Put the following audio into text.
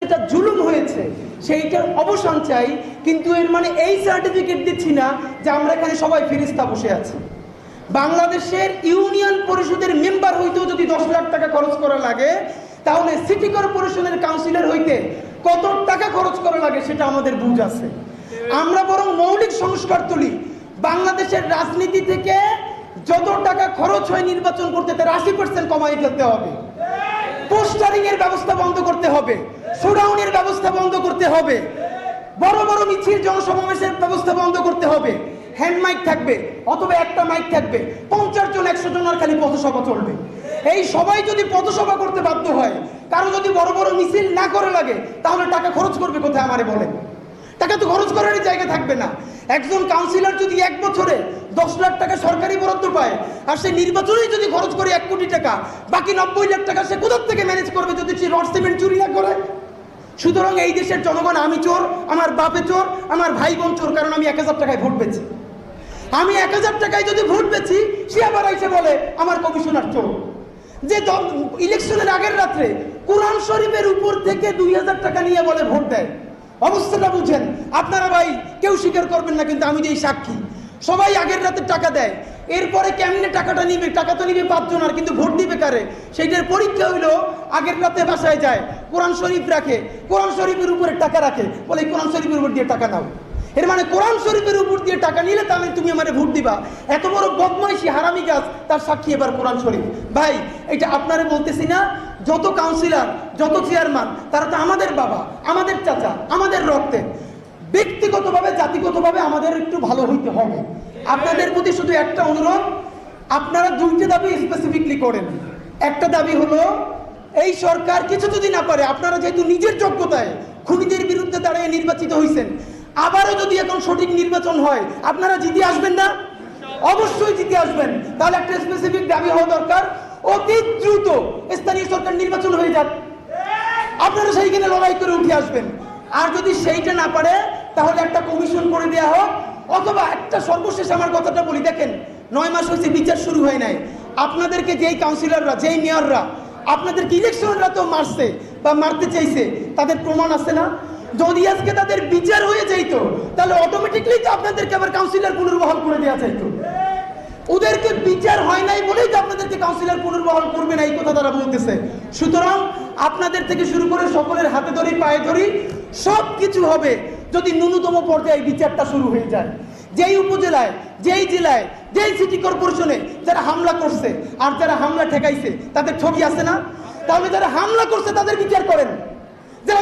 এটা জুলুম হয়েছে সেইটার অবসান চাই, কিন্তু এর মানে এই সার্টিফিকেট দিচ্ছি না যে আমরা এখানে সবাই ফেরেশতা বসে আছি। বাংলাদেশের ইউনিয়ন পরিষদের মেম্বার হইতেও যদি 10 লাখ টাকা খরচ করা লাগে, তাহলে সিটি কর্পোরেশনের কাউন্সিলর হইতে কত টাকা খরচ করা লাগে সেটা আমাদের বুঝ আছে। আমরা বরং মৌলিক সংস্কার তুলি। বাংলাদেশের রাজনীতি থেকে যত টাকা খরচ হয় নির্বাচন করতে তার 80% কমাই ফেলতে হবে। পোস্টারিং এর ব্যবস্থা বন্ধ করতে হবে, শোডাউনের ব্যবস্থা বন্ধ করতে হবে, বড় বড় মিছিল জনসমাবেশের ব্যবস্থা বন্ধ করতে হবে। হ্যান্ড মাইক থাকবে অথবা একটা মাইক থাকবে, 50 জন 100 জনের খালি পথসভা চলবে। এই সবাই যদি পথসভা করতে বাধ্য হয়, কারো যদি বড় বড় মিছিল না করে লাগে, তাহলে টাকা খরচ করবে কোথায় আমারে বলেন? টাকা তো খরচ করারই জায়গা থাকবে না। একজন কাউন্সিলর যদি 1 বছরে 10 লাখ টাকা সরকারি বরাদ্দ পায়, আর সে নির্বাচনেই যদি খরচ করে 1 কোটি টাকা, বাকি 90 লাখ টাকা সে কোথা থেকে ম্যানেজ করবে যদি সে রড সিমেন্ট চুরি না করে? সুতরাং এই দেশের জনগণ, আমি চোর, আমার বাপে চোর, আমার ভাই বোন চোর, কারণ আমি 1000 টাকায় ভোট পেয়েছি। আমি 1000 টাকায় যদি ভোট পেয়েছি, সে আবার এসে বলে আমার কমিশনার চোর। যে ইলেকশনের আগের রাত্রে কোরআন শরীফের উপর থেকে 2000 টাকা নিয়ে বলে ভোট দেয়, অবস্থাটা বুঝেন আপনারা ভাই। কেউ স্বীকার করবেন না, কিন্তু আমি যে সাক্ষী, সবাই আগের রাতে টাকা দেয়। এরপরে কেমনে টাকাটা নিবে? টাকা তো নিবে 5 জন, আর কিন্তু ভোট দিবে কারে? সেইটার পরীক্ষা হইলো আগের রাতে বাসায় যায়, কোরআন শরীফ রাখে, কোরআন শরীফের উপরে টাকা রাখে, বলে কোরআন শরীফের উপর দিয়ে টাকা নাও। এর মানে কোরআন শরীফের উপর দিয়ে টাকা নিলে তাহলে তুমি আমারে ভোট দিবা। এত বড় বদমাইশি, হারামি গাছ, তার সাক্ষী এবার কোরআন শরীফ। ভাই, এটা আপনারে বলতেছি না, যত কাউন্সিলর, যত চেয়ারম্যান, তারা তো আমাদের বাবা, আমাদের চাচা, আমাদের রক্তে। ব্যক্তিগতভাবে, জাতিগতভাবে আমাদের একটু ভালো হইতে হবে। আপনাদের প্রতি শুধু একটা অনুরোধ, আপনারা 2টা দাবি স্পেসিফিকলি করেন। একটা দাবি হলো, এই সরকার কিছু যদি না পারে, আপনারা যেহেতু নিজের যোগ্যতায় খুনিদের বিরুদ্ধে দাঁড়িয়ে নির্বাচিত হয়েছেন, আবারও যদি এখন সঠিক নির্বাচন হয়, আপনারা জিতে আসবেন না? অবশ্যই জিতে আসবেন। তাহলে একটা স্পেসিফিক দাবি হওয়া দরকার, অতি দ্রুত স্থানীয় সরকার নির্বাচন হয়ে যাক, আপনারা সেইখানে লড়াই করে উঠে আসবেন। আর যদি সেইটা না পারে, তাহলে একটা কমিশন করে দেওয়া হোক, অথবা একটা সর্বশেষ আমার কথাটা বলি, দেখেন 9 মাস হয়েছে বিচার শুরু হয় নাই। আপনাদেরকে যেই কাউন্সিলররা, যেই মেয়ররা আপনাদেরকে ইলেকশনরা তো মারছে বা মারতে চাইছে, তাদের প্রমাণ আছে না? যদি আজকে তাদের বিচার হয়ে যাইতো, তাহলে অটোমেটিকলি তো আপনাদেরকে আবার কাউন্সিলর পুনর্বহাল করে দেওয়া যাইতো। ওদেরকে বিচার হয় নাই বলেই তো আপনাদেরকে কাউন্সিলর পুনর্বহাল করবে না, এই কথা তারা বলতেছে। সুতরাং আপনাদের থেকে শুরু করে সকলের হাতে ধরি, পায়ে ধরি, সব কিছু হবে যদি ন্যূনতম পর্যায়ে বিচারটা শুরু হয়ে যায়। যেই উপজেলায়, যেই জেলায়, যেই সিটি কর্পোরেশনে যারা হামলা করছে আর যারা হামলা ঠেকাইছে, তাদের ছবি আছে না? তাহলে যারা হামলা করছে তাদের বিচার করেন, যারা